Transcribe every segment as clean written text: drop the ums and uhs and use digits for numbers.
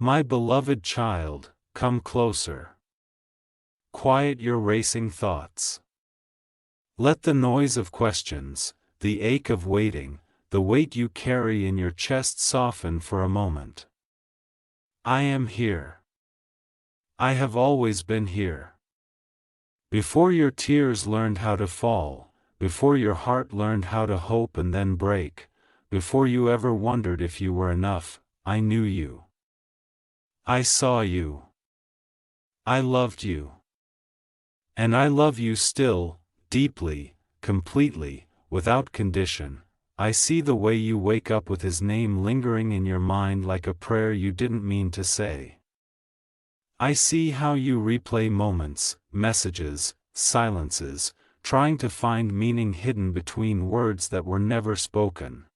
My beloved child, come closer. Quiet your racing thoughts. Let the noise of questions, the ache of waiting, the weight you carry in your chest soften for a moment. I am here. I have always been here. Before your tears learned how to fall, before your heart learned how to hope and then break, before you ever wondered if you were enough, I knew you. I saw you. I loved you. And I love you still, deeply, completely, without condition. I see the way you wake up with his name lingering in your mind like a prayer you didn't mean to say. I see how you replay moments, messages, silences, trying to find meaning hidden between words that were never spoken.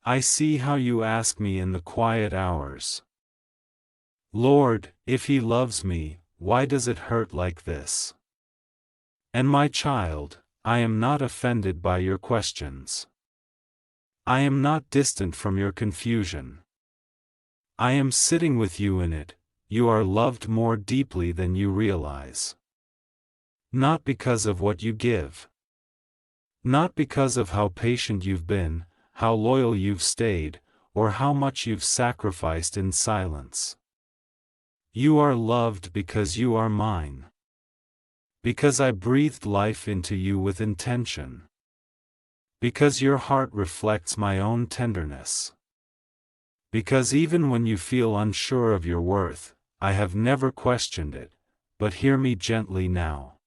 I see how you ask me in the quiet hours, Lord, if he loves me, why does it hurt like this? And my child, I am not offended by your questions. I am not distant from your confusion. I am sitting with you in it. You are loved more deeply than you realize. Not because of what you give. Not because of how patient you've been, how loyal you've stayed, or how much you've sacrificed in silence. You are loved because you are mine. Because I breathed life into you with intention. Because your heart reflects my own tenderness. Because even when you feel unsure of your worth, I have never questioned it, but hear me gently now.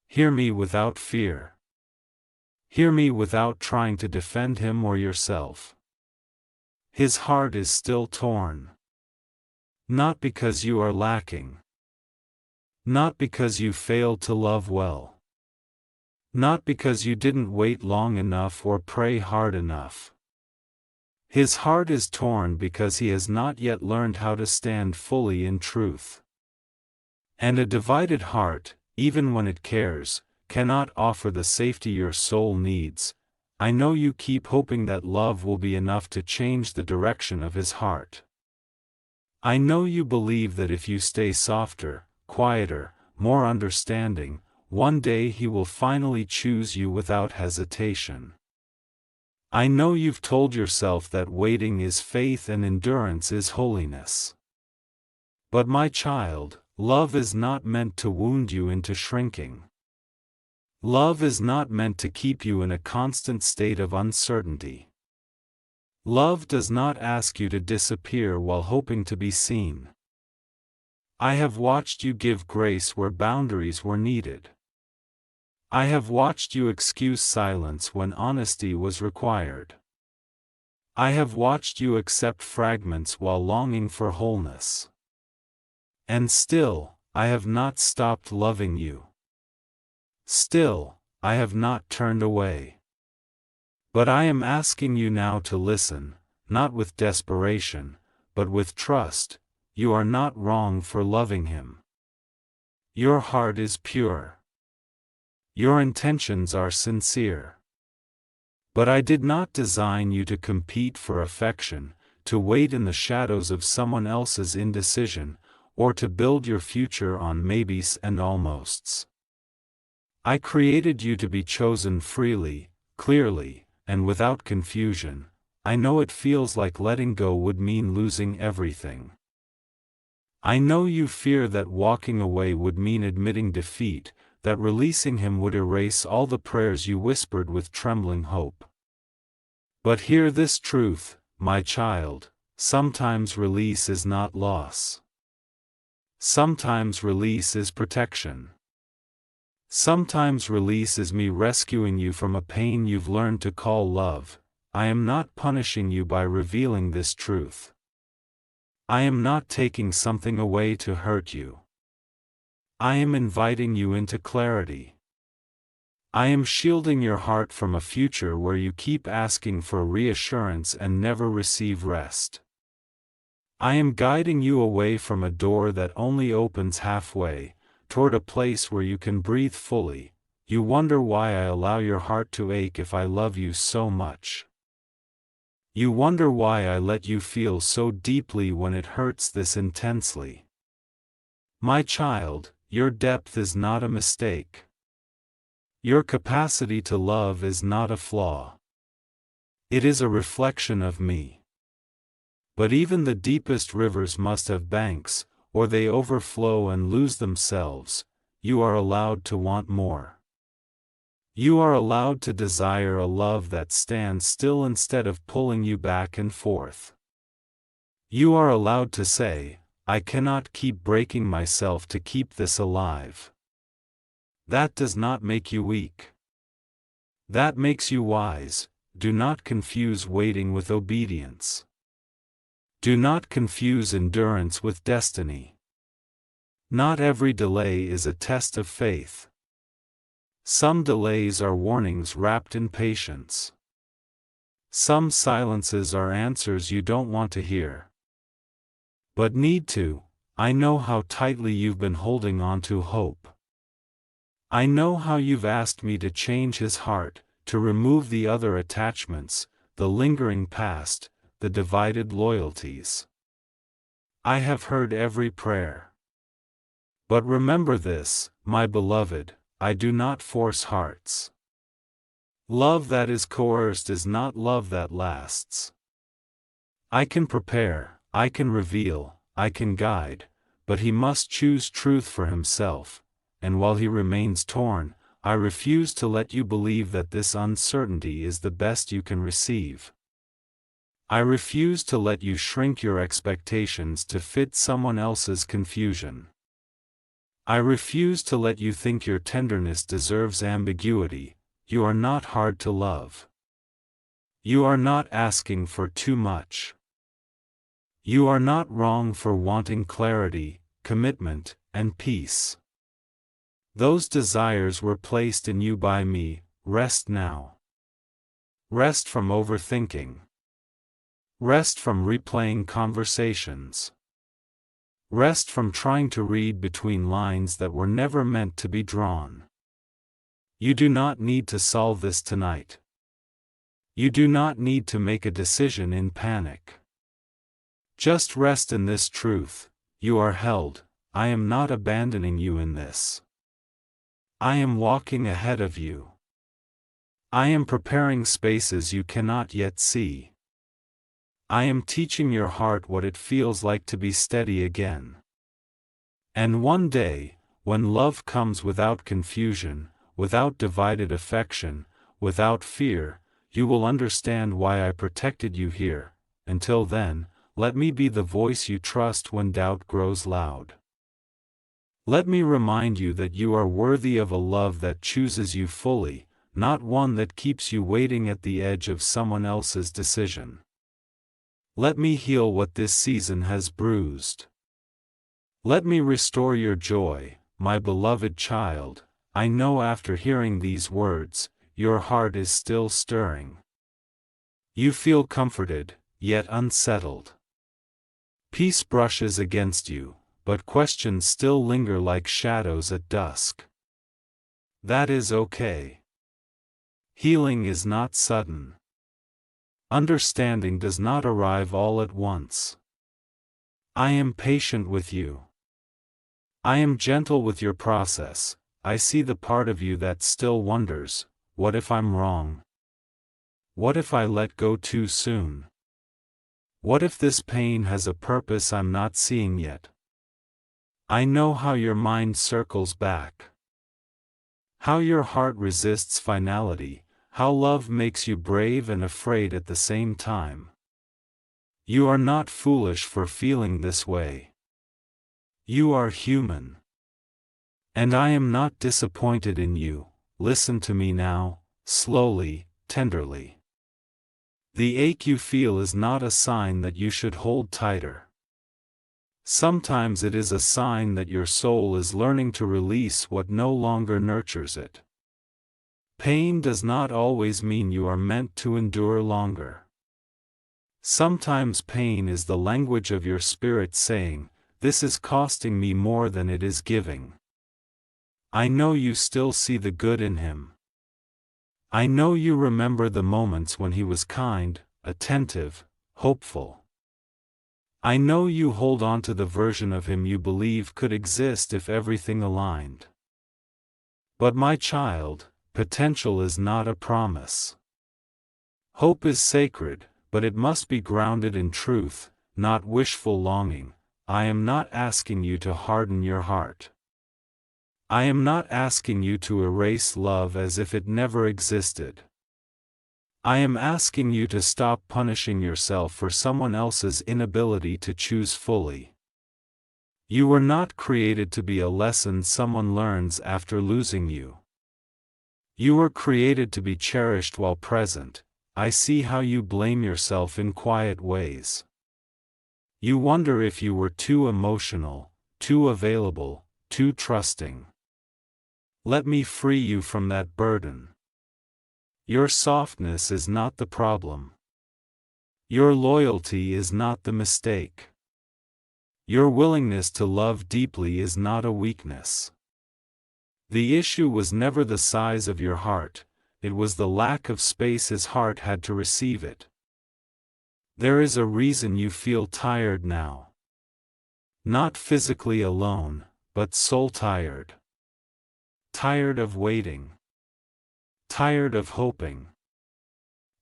Hear me without fear. Hear me without trying to defend him or yourself. His heart is still torn. Not because you are lacking. Not because you failed to love well. Not because you didn't wait long enough or pray hard enough. His heart is torn because he has not yet learned how to stand fully in truth. And a divided heart, even when it cares, cannot offer the safety your soul needs. I know you keep hoping that love will be enough to change the direction of his heart. I know you believe that if you stay softer, quieter, more understanding, one day he will finally choose you without hesitation. I know you've told yourself that waiting is faith and endurance is holiness. But my child, love is not meant to wound you into shrinking. Love is not meant to keep you in a constant state of uncertainty. Love does not ask you to disappear while hoping to be seen. I have watched you give grace where boundaries were needed. I have watched you excuse silence when honesty was required. I have watched you accept fragments while longing for wholeness. And still, I have not stopped loving you. Still, I have not turned away. But I am asking you now to listen, not with desperation, but with trust. You are not wrong for loving him. Your heart is pure. Your intentions are sincere. But I did not design you to compete for affection, to wait in the shadows of someone else's indecision, or to build your future on maybes and almosts. I created you to be chosen freely, clearly, and without confusion. I know it feels like letting go would mean losing everything. I know you fear that walking away would mean admitting defeat, that releasing him would erase all the prayers you whispered with trembling hope. But hear this truth, my child, sometimes release is not loss. Sometimes release is protection. Sometimes release is me rescuing you from a pain you've learned to call love. I am not punishing you by revealing this truth. I am not taking something away to hurt you. I am inviting you into clarity. I am shielding your heart from a future where you keep asking for reassurance and never receive rest. I am guiding you away from a door that only opens halfway, toward a place where you can breathe fully. You wonder why I allow your heart to ache if I love you so much. You wonder why I let you feel so deeply when it hurts this intensely. My child, your depth is not a mistake. Your capacity to love is not a flaw. It is a reflection of me. But even the deepest rivers must have banks, or they overflow and lose themselves. You are allowed to want more. You are allowed to desire a love that stands still instead of pulling you back and forth. You are allowed to say, I cannot keep breaking myself to keep this alive. That does not make you weak. That makes you wise. Do not confuse waiting with obedience. Do not confuse endurance with destiny. Not every delay is a test of faith. Some delays are warnings wrapped in patience. Some silences are answers you don't want to hear, but need to. I know how tightly you've been holding on to hope. I know how you've asked me to change his heart, to remove the other attachments, the lingering past, the divided loyalties. I have heard every prayer. But remember this, my beloved, I do not force hearts. Love that is coerced is not love that lasts. I can prepare, I can reveal, I can guide, but he must choose truth for himself, and while he remains torn, I refuse to let you believe that this uncertainty is the best you can receive. I refuse to let you shrink your expectations to fit someone else's confusion. I refuse to let you think your tenderness deserves ambiguity. You are not hard to love. You are not asking for too much. You are not wrong for wanting clarity, commitment, and peace. Those desires were placed in you by me. Rest now. Rest from overthinking. Rest from replaying conversations. Rest from trying to read between lines that were never meant to be drawn. You do not need to solve this tonight. You do not need to make a decision in panic. Just rest in this truth: you are held. I am not abandoning you in this. I am walking ahead of you. I am preparing spaces you cannot yet see. I am teaching your heart what it feels like to be steady again. And one day, when love comes without confusion, without divided affection, without fear, you will understand why I protected you here. Until then, let me be the voice you trust when doubt grows loud. Let me remind you that you are worthy of a love that chooses you fully, not one that keeps you waiting at the edge of someone else's decision. Let me heal what this season has bruised. Let me restore your joy, my beloved child. I know after hearing these words, your heart is still stirring. You feel comforted, yet unsettled. Peace brushes against you, but questions still linger like shadows at dusk. That is okay. Healing is not sudden. Understanding does not arrive all at once. I am patient with you. I am gentle with your process. I see the part of you that still wonders, what if I'm wrong? What if I let go too soon? What if this pain has a purpose I'm not seeing yet? I know how your mind circles back. How your heart resists finality, how love makes you brave and afraid at the same time. You are not foolish for feeling this way. You are human. And I am not disappointed in you. Listen to me now, slowly, tenderly. The ache you feel is not a sign that you should hold tighter. Sometimes it is a sign that your soul is learning to release what no longer nurtures it. Pain does not always mean you are meant to endure longer. Sometimes pain is the language of your spirit saying, "This is costing me more than it is giving." I know you still see the good in him. I know you remember the moments when he was kind, attentive, hopeful. I know you hold on to the version of him you believe could exist if everything aligned. But my child, potential is not a promise. Hope is sacred, but it must be grounded in truth, not wishful longing. I am not asking you to harden your heart. I am not asking you to erase love as if it never existed. I am asking you to stop punishing yourself for someone else's inability to choose fully. You were not created to be a lesson someone learns after losing you. You were created to be cherished while present. I see how you blame yourself in quiet ways. You wonder if you were too emotional, too available, too trusting. Let me free you from that burden. Your softness is not the problem. Your loyalty is not the mistake. Your willingness to love deeply is not a weakness. The issue was never the size of your heart, it was the lack of space his heart had to receive it. There is a reason you feel tired now. Not physically alone, but soul tired. Tired of waiting. Tired of hoping.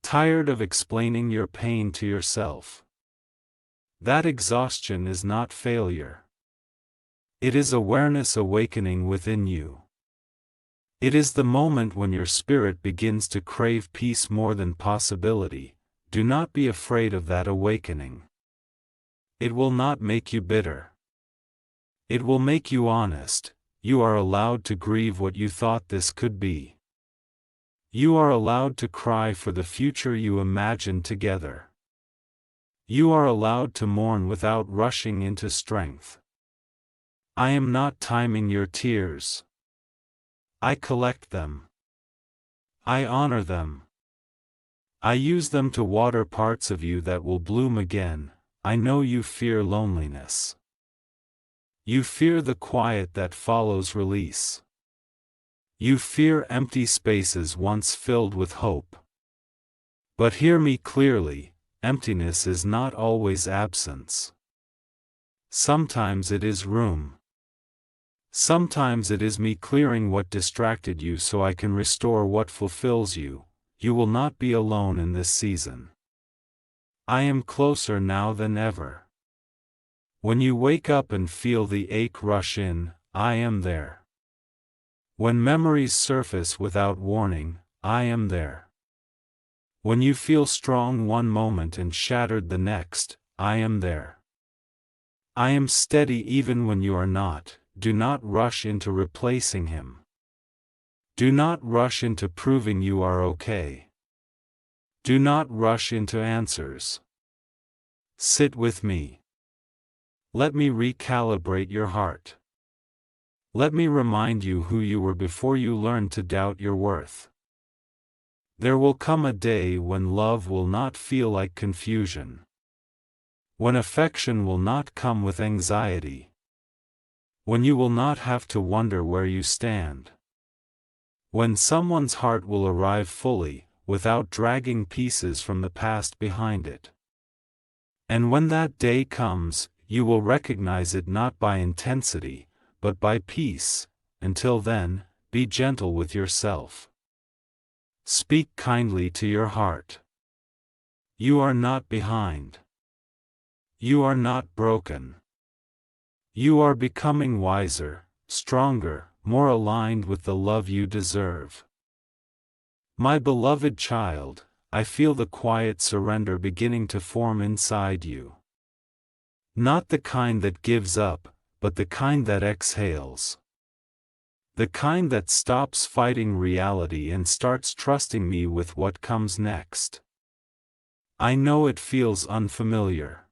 Tired of explaining your pain to yourself. That exhaustion is not failure. It is awareness awakening within you. It is the moment when your spirit begins to crave peace more than possibility. Do not be afraid of that awakening. It will not make you bitter. It will make you honest. You are allowed to grieve what you thought this could be. You are allowed to cry for the future you imagined together. You are allowed to mourn without rushing into strength. I am not timing your tears. I collect them. I honor them. I use them to water parts of you that will bloom again. I know you fear loneliness. You fear the quiet that follows release. You fear empty spaces once filled with hope. But hear me clearly, emptiness is not always absence. Sometimes it is room. Sometimes it is me clearing what distracted you so I can restore what fulfills you. You will not be alone in this season. I am closer now than ever. When you wake up and feel the ache rush in, I am there. When memories surface without warning, I am there. When you feel strong one moment and shattered the next, I am there. I am steady even when you are not. Do not rush into replacing him. Do not rush into proving you are okay. Do not rush into answers. Sit with me. Let me recalibrate your heart. Let me remind you who you were before you learned to doubt your worth. There will come a day when love will not feel like confusion. When affection will not come with anxiety. When you will not have to wonder where you stand. When someone's heart will arrive fully, without dragging pieces from the past behind it. And when that day comes, you will recognize it not by intensity, but by peace. Until then, be gentle with yourself. Speak kindly to your heart. You are not behind. You are not broken. You are becoming wiser, stronger, more aligned with the love you deserve. My beloved child, I feel the quiet surrender beginning to form inside you. Not the kind that gives up, but the kind that exhales. The kind that stops fighting reality and starts trusting me with what comes next. I know it feels unfamiliar.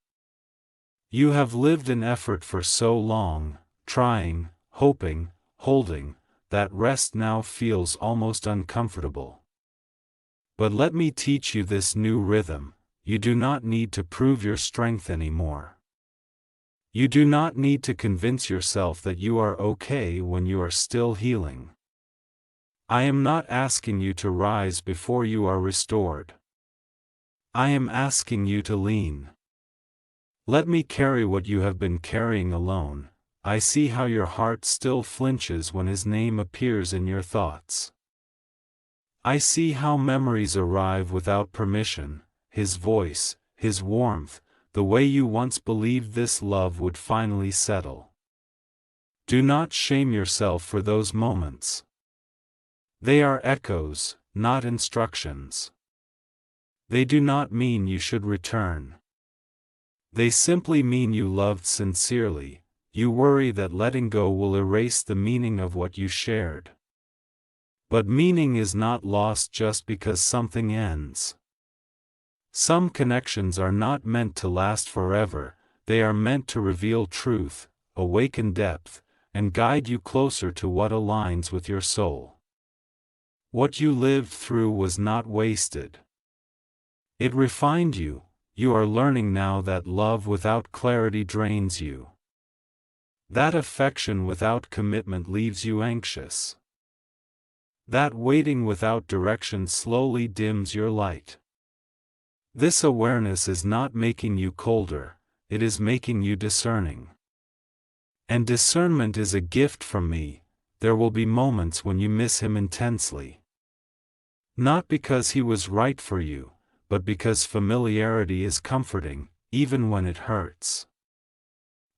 You have lived in effort for so long, trying, hoping, holding, that rest now feels almost uncomfortable. But let me teach you this new rhythm. You do not need to prove your strength anymore. You do not need to convince yourself that you are okay when you are still healing. I am not asking you to rise before you are restored. I am asking you to lean. Let me carry what you have been carrying alone. I see how your heart still flinches when his name appears in your thoughts. I see how memories arrive without permission, his voice, his warmth, the way you once believed this love would finally settle. Do not shame yourself for those moments. They are echoes, not instructions. They do not mean you should return. They simply mean you loved sincerely. You worry that letting go will erase the meaning of what you shared. But meaning is not lost just because something ends. Some connections are not meant to last forever, they are meant to reveal truth, awaken depth, and guide you closer to what aligns with your soul. What you lived through was not wasted. It refined you. You are learning now that love without clarity drains you. That affection without commitment leaves you anxious. That waiting without direction slowly dims your light. This awareness is not making you colder, it is making you discerning. And discernment is a gift from me. There will be moments when you miss him intensely. Not because he was right for you, but because familiarity is comforting, even when it hurts.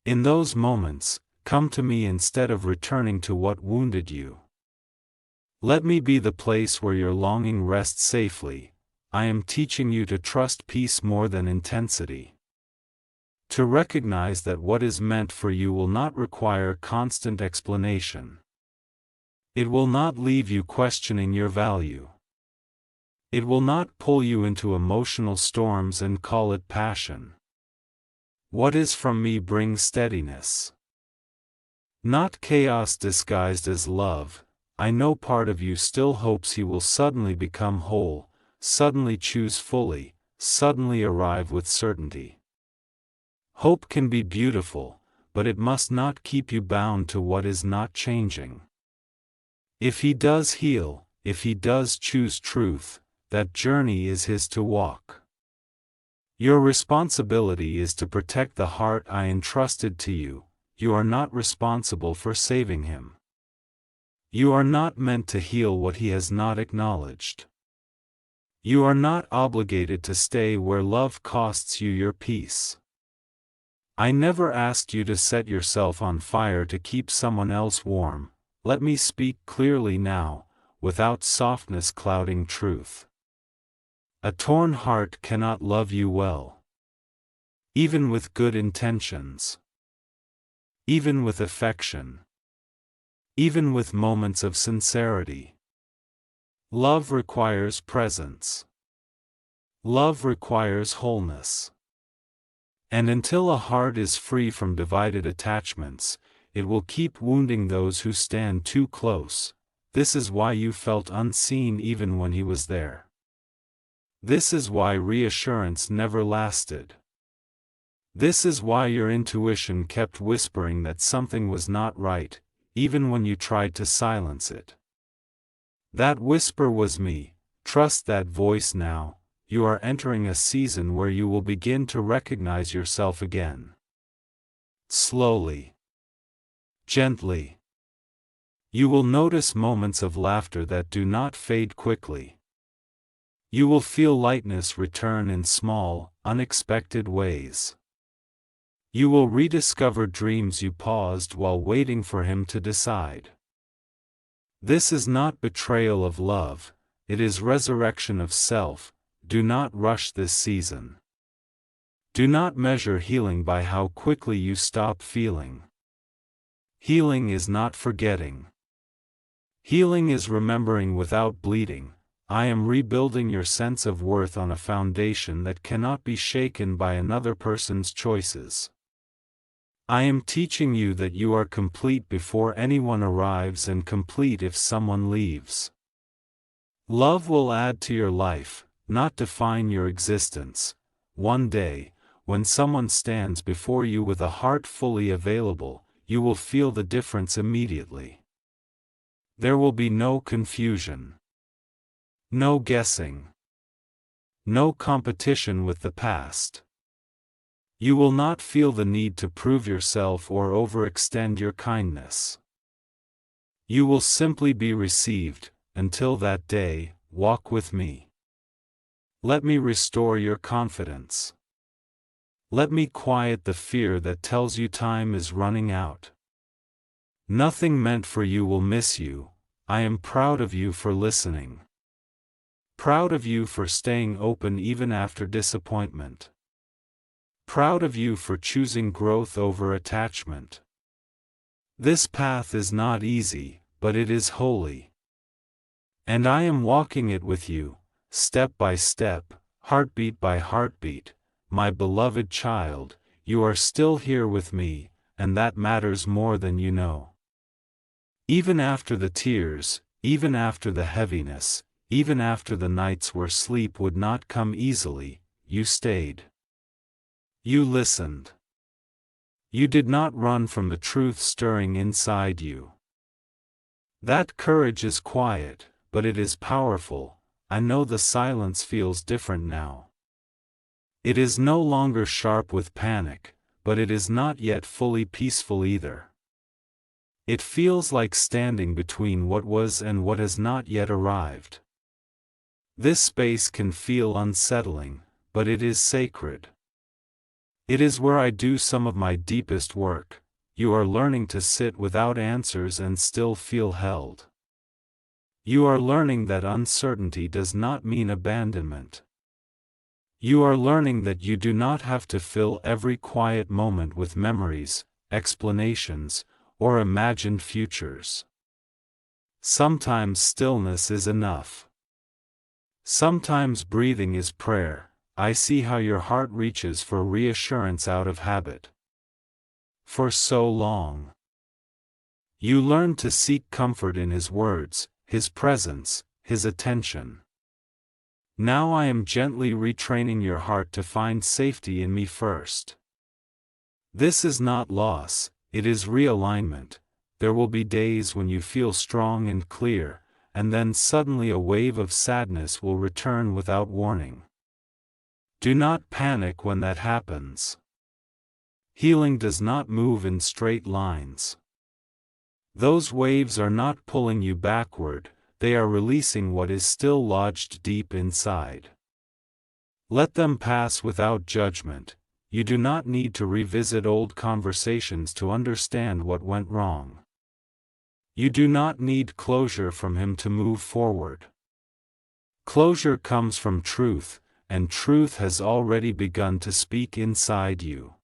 In those moments, come to me instead of returning to what wounded you. Let me be the place where your longing rests safely. I am teaching you to trust peace more than intensity. To recognize that what is meant for you will not require constant explanation. It will not leave you questioning your value. It will not pull you into emotional storms and call it passion. What is from me brings steadiness. Not chaos disguised as love. I know part of you still hopes he will suddenly become whole, suddenly choose fully, suddenly arrive with certainty. Hope can be beautiful, but it must not keep you bound to what is not changing. If he does heal, if he does choose truth, that journey is his to walk. Your responsibility is to protect the heart I entrusted to you. You are not responsible for saving him. You are not meant to heal what he has not acknowledged. You are not obligated to stay where love costs you your peace. I never asked you to set yourself on fire to keep someone else warm. Let me speak clearly now, without softness clouding truth. A torn heart cannot love you well. Even with good intentions. Even with affection. Even with moments of sincerity. Love requires presence. Love requires wholeness. And until a heart is free from divided attachments, it will keep wounding those who stand too close. This is why you felt unseen even when he was there. This is why reassurance never lasted. This is why your intuition kept whispering that something was not right, even when you tried to silence it. That whisper was me. Trust that voice now. You are entering a season where you will begin to recognize yourself again. Slowly. Gently. You will notice moments of laughter that do not fade quickly. You will feel lightness return in small, unexpected ways. You will rediscover dreams you paused while waiting for him to decide. This is not betrayal of love, it is resurrection of self. Do not rush this season. Do not measure healing by how quickly you stop feeling. Healing is not forgetting. Healing is remembering without bleeding. I am rebuilding your sense of worth on a foundation that cannot be shaken by another person's choices. I am teaching you that you are complete before anyone arrives and complete if someone leaves. Love will add to your life, not define your existence. One day, when someone stands before you with a heart fully available, you will feel the difference immediately. There will be no confusion. No guessing. no competition with the past. You will not feel the need to prove yourself or overextend your kindness. You will simply be received. Until that day, walk with me. Let me restore your confidence. Let me quiet the fear that tells you time is running out. Nothing meant for you will miss you. I am proud of you for listening. Proud of you for staying open even after disappointment. Proud of you for choosing growth over attachment. This path is not easy, but it is holy. And I am walking it with you, step by step, heartbeat by heartbeat. My beloved child, you are still here with me, and that matters more than you know. Even after the tears, even after the heaviness, even after the nights where sleep would not come easily, you stayed. You listened. You did not run from the truth stirring inside you. That courage is quiet, but it is powerful. I know the silence feels different now. It is no longer sharp with panic, but it is not yet fully peaceful either. It feels like standing between what was and what has not yet arrived. This space can feel unsettling, but it is sacred. It is where I do some of my deepest work. You are learning to sit without answers and still feel held. You are learning that uncertainty does not mean abandonment. You are learning that you do not have to fill every quiet moment with memories, explanations, or imagined futures. Sometimes stillness is enough. Sometimes breathing is prayer. I see how your heart reaches for reassurance out of habit. For so long, you learned to seek comfort in His words, His presence, His attention. Now I am gently retraining your heart to find safety in me first. This is not loss, it is realignment. There will be days when you feel strong and clear, and then suddenly a wave of sadness will return without warning. Do not panic when that happens. Healing does not move in straight lines. Those waves are not pulling you backward, they are releasing what is still lodged deep inside. Let them pass without judgment. You do not need to revisit old conversations to understand what went wrong. You do not need closure from Him to move forward. Closure comes from truth, and truth has already begun to speak inside you.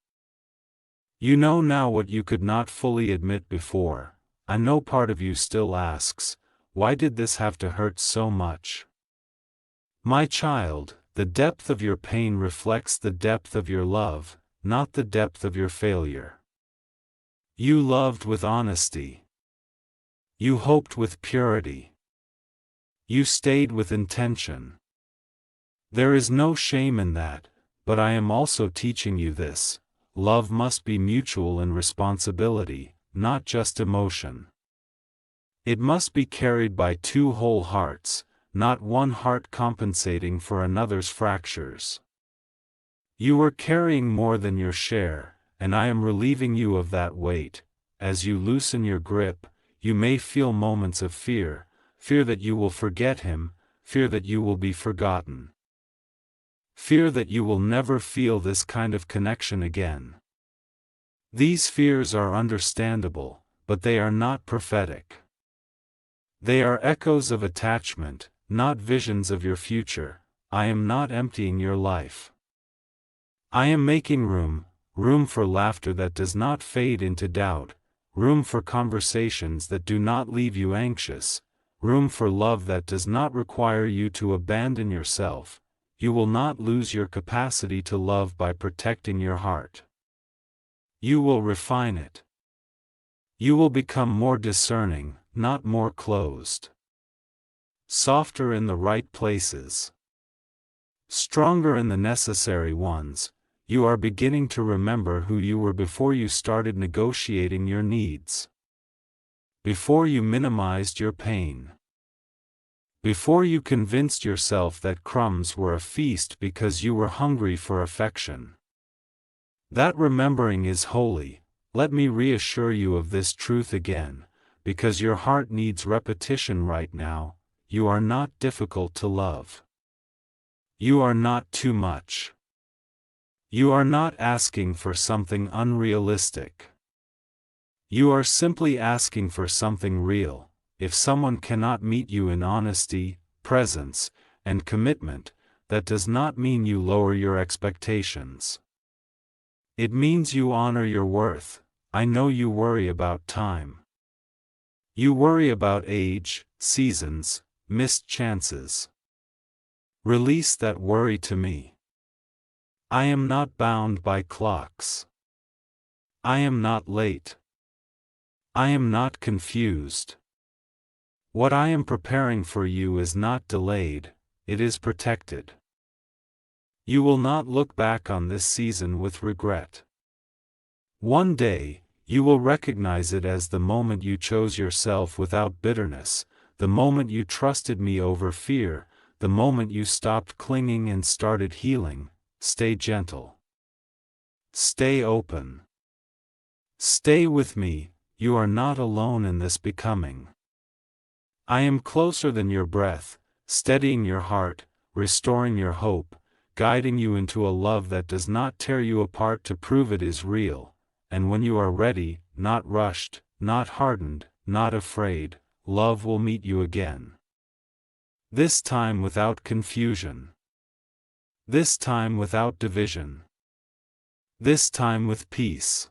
You know now what you could not fully admit before. I know part of you still asks, why did this have to hurt so much? My child, the depth of your pain reflects the depth of your love, not the depth of your failure. You loved with honesty. You hoped with purity. You stayed with intention. There is no shame in that, but I am also teaching you this. Love must be mutual in responsibility, not just emotion. It must be carried by two whole hearts, not one heart compensating for another's fractures. You are carrying more than your share, and I am relieving you of that weight. As you loosen your grip, you may feel moments of fear, fear that you will forget Him, fear that you will be forgotten. Fear that you will never feel this kind of connection again. These fears are understandable, but they are not prophetic. They are echoes of attachment, not visions of your future. I am not emptying your life. I am making room for laughter that does not fade into doubt, room for conversations that do not leave you anxious, room for love that does not require you to abandon yourself. You will not lose your capacity to love by protecting your heart. You will refine it. You will become more discerning, not more closed. Softer in the right places. Stronger in the necessary ones. You are beginning to remember who you were before you started negotiating your needs. Before you minimized your pain. Before you convinced yourself that crumbs were a feast because you were hungry for affection. That remembering is holy. Let me reassure you of this truth again, because your heart needs repetition right now. You are not difficult to love. You are not too much. You are not asking for something unrealistic. You are simply asking for something real. If someone cannot meet you in honesty, presence, and commitment, that does not mean you lower your expectations. It means you honor your worth. I know you worry about time. You worry about age, seasons, missed chances. Release that worry to me. I am not bound by clocks. I am not late. I am not confused. What I am preparing for you is not delayed, it is protected. You will not look back on this season with regret. One day, you will recognize it as the moment you chose yourself without bitterness, the moment you trusted me over fear, the moment you stopped clinging and started healing. Stay gentle. Stay open. Stay with me, you are not alone in this becoming. I am closer than your breath, steadying your heart, restoring your hope, guiding you into a love that does not tear you apart to prove it is real, and when you are ready, not rushed, not hardened, not afraid, love will meet you again. This time without confusion. This time without division. This time with peace.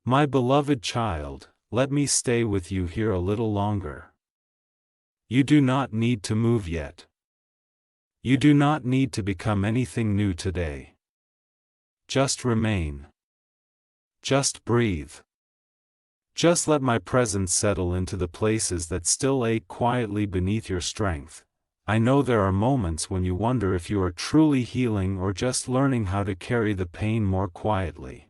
My beloved child, let me stay with you here a little longer. You do not need to move yet. You do not need to become anything new today. Just remain. Just breathe. Just let my presence settle into the places that still ache quietly beneath your strength. I know there are moments when you wonder if you are truly healing or just learning how to carry the pain more quietly.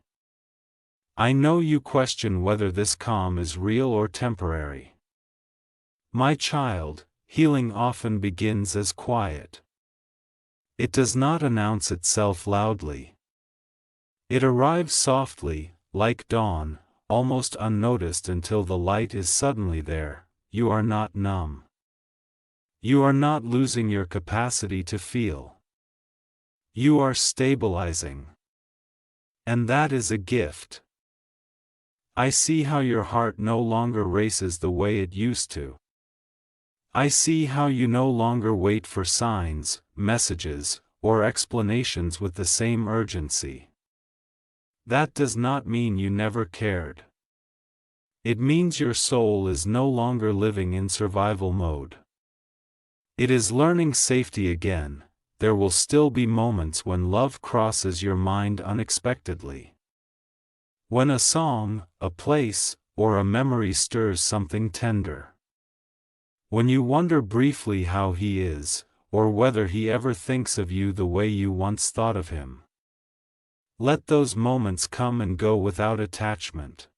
I know you question whether this calm is real or temporary. My child, healing often begins as quiet. It does not announce itself loudly. It arrives softly, like dawn, almost unnoticed until the light is suddenly there. You are not numb. You are not losing your capacity to feel. You are stabilizing. And that is a gift. I see how your heart no longer races the way it used to. I see how you no longer wait for signs, messages, or explanations with the same urgency. That does not mean you never cared. It means your soul is no longer living in survival mode. It is learning safety again. There will still be moments when love crosses your mind unexpectedly. When a song, a place, or a memory stirs something tender. When you wonder briefly how he is, or whether he ever thinks of you the way you once thought of him. Let those moments come and go without attachment.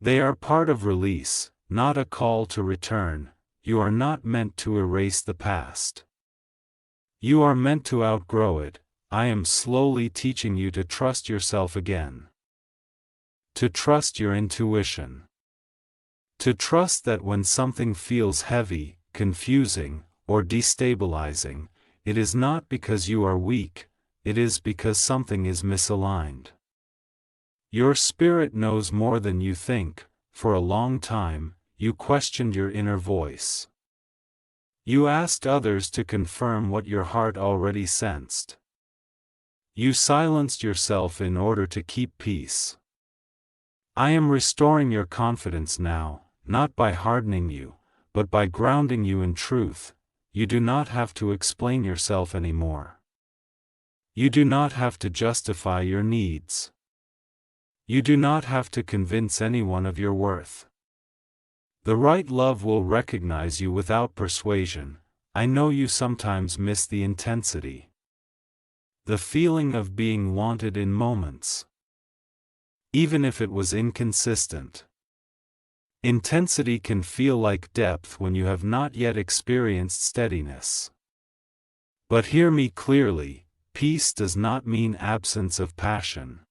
They are part of release, not a call to return. You are not meant to erase the past. You are meant to outgrow it. I am slowly teaching you to trust yourself again. To trust your intuition. To trust that when something feels heavy, confusing, or destabilizing, it is not because you are weak, it is because something is misaligned. Your spirit knows more than you think. For a long time, you questioned your inner voice. You asked others to confirm what your heart already sensed. You silenced yourself in order to keep peace. I am restoring your confidence now, not by hardening you, but by grounding you in truth. You do not have to explain yourself anymore. You do not have to justify your needs. You do not have to convince anyone of your worth. The right love will recognize you without persuasion. I know you sometimes miss the intensity. The feeling of being wanted in moments. Even if it was inconsistent. Intensity can feel like depth when you have not yet experienced steadiness. But hear me clearly, peace does not mean absence of passion.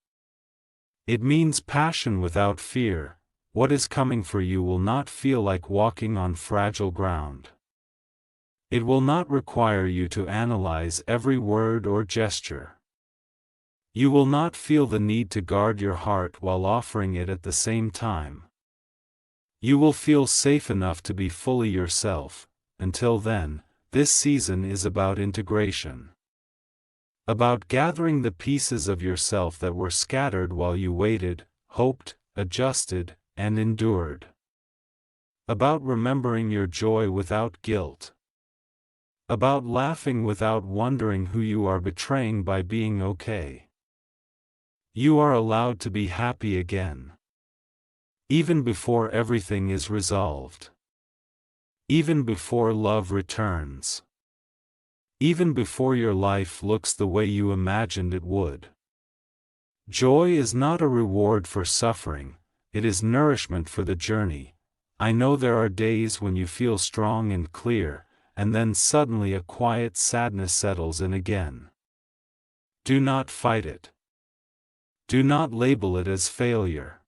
It means passion without fear. What is coming for you will not feel like walking on fragile ground. It will not require you to analyze every word or gesture. You will not feel the need to guard your heart while offering it at the same time. You will feel safe enough to be fully yourself. Until then, this season is about integration. About gathering the pieces of yourself that were scattered while you waited, hoped, adjusted, and endured. About remembering your joy without guilt. About laughing without wondering who you are betraying by being okay. You are allowed to be happy again. Even before everything is resolved. Even before love returns. Even before your life looks the way you imagined it would. Joy is not a reward for suffering, it is nourishment for the journey. I know there are days when you feel strong and clear, and then suddenly a quiet sadness settles in again. Do not fight it. Do not label it as failure.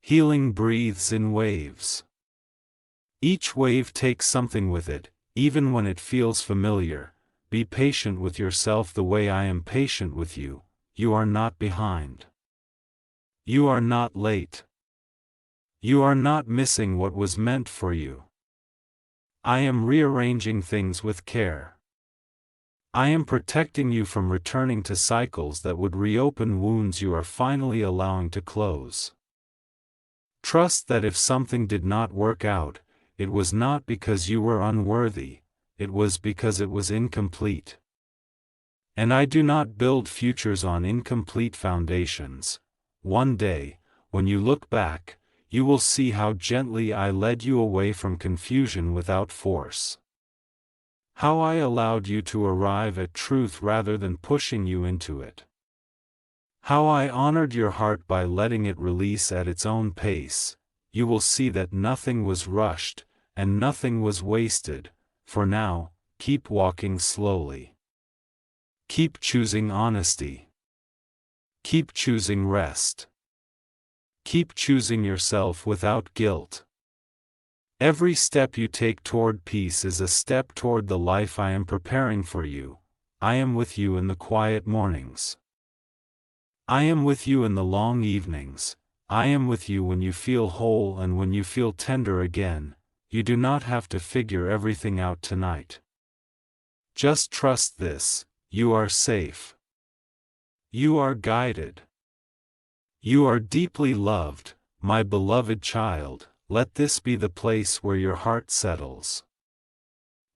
Healing breathes in waves. Each wave takes something with it, even when it feels familiar. Be patient with yourself the way I am patient with you. You are not behind. You are not late. You are not missing what was meant for you. I am rearranging things with care. I am protecting you from returning to cycles that would reopen wounds you are finally allowing to close. Trust that if something did not work out, it was not because you were unworthy, it was because it was incomplete. And I do not build futures on incomplete foundations. One day, when you look back, you will see how gently I led you away from confusion without force. How I allowed you to arrive at truth rather than pushing you into it. How I honored your heart by letting it release at its own pace. You will see that nothing was rushed, and nothing was wasted. For now, keep walking slowly. Keep choosing honesty. Keep choosing rest. Keep choosing yourself without guilt. Every step you take toward peace is a step toward the life I am preparing for you. I am with you in the quiet mornings. I am with you in the long evenings. I am with you when you feel whole and when you feel tender again. You do not have to figure everything out tonight. Just trust this: you are safe. You are guided. You are deeply loved, my beloved child. Let this be the place where your heart settles.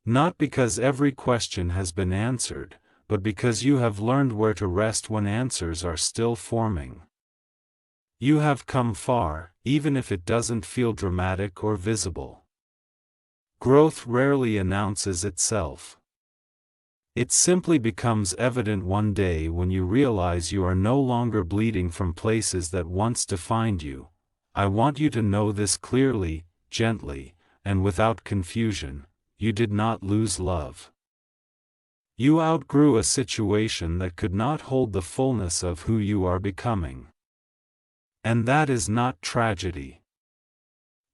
Not because every question has been answered, but because you have learned where to rest when answers are still forming. You have come far, even if it doesn't feel dramatic or visible. Growth rarely announces itself. It simply becomes evident one day when you realize you are no longer bleeding from places that once defined you. I want you to know this clearly, gently, and without confusion: you did not lose love. You outgrew a situation that could not hold the fullness of who you are becoming. And that is not tragedy.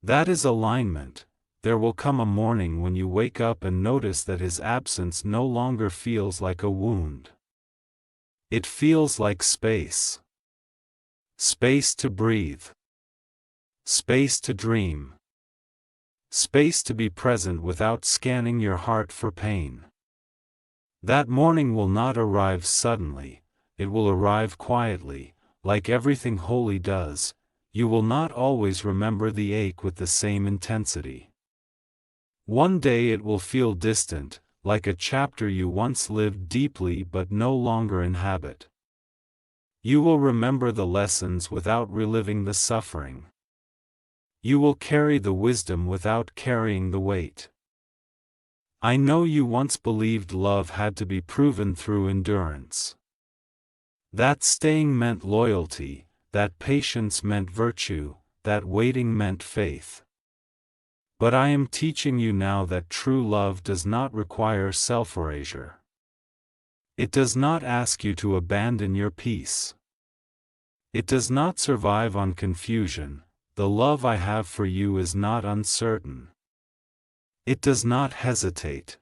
That is alignment. There will come a morning when you wake up and notice that his absence no longer feels like a wound. It feels like space. Space to breathe. Space to dream. Space to be present without scanning your heart for pain. That morning will not arrive suddenly, it will arrive quietly, like everything holy does. You will not always remember the ache with the same intensity. One day it will feel distant, like a chapter you once lived deeply but no longer inhabit. You will remember the lessons without reliving the suffering. You will carry the wisdom without carrying the weight. I know you once believed love had to be proven through endurance. That staying meant loyalty, that patience meant virtue, that waiting meant faith. But I am teaching you now that true love does not require self-erasure. It does not ask you to abandon your peace. It does not survive on confusion. The love I have for you is not uncertain. It does not hesitate.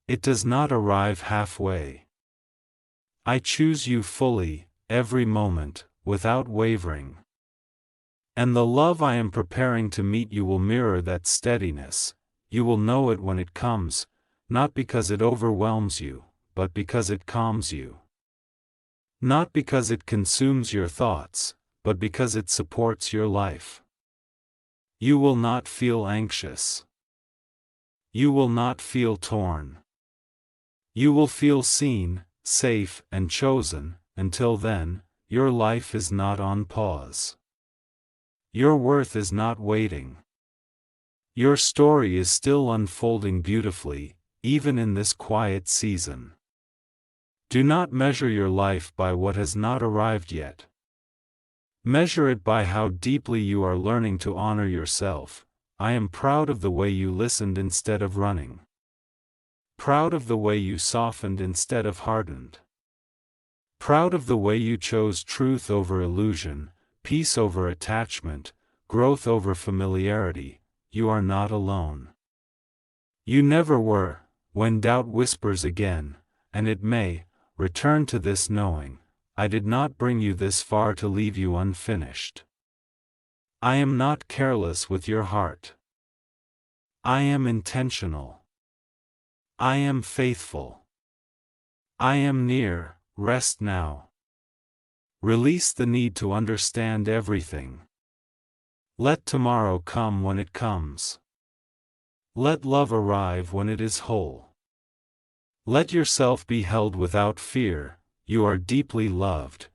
It does not arrive halfway. I choose you fully, every moment, without wavering. And the love I am preparing to meet you will mirror that steadiness. You will know it when it comes, not because it overwhelms you, but because it calms you. Not because it consumes your thoughts, but because it supports your life. You will not feel anxious. You will not feel torn. You will feel seen, safe, and chosen. Until then, your life is not on pause. Your worth is not waiting. Your story is still unfolding beautifully, even in this quiet season. Do not measure your life by what has not arrived yet. Measure it by how deeply you are learning to honor yourself. I am proud of the way you listened instead of running. Proud of the way you softened instead of hardened. Proud of the way you chose truth over illusion, peace over attachment, growth over familiarity. You are not alone. You never were. When doubt whispers again, and it may, return to this knowing, I did not bring you this far to leave you unfinished. I am not careless with your heart. I am intentional. I am faithful. I am near. Rest now. Release the need to understand everything. Let tomorrow come when it comes. Let love arrive when it is whole. Let yourself be held without fear. You are deeply loved,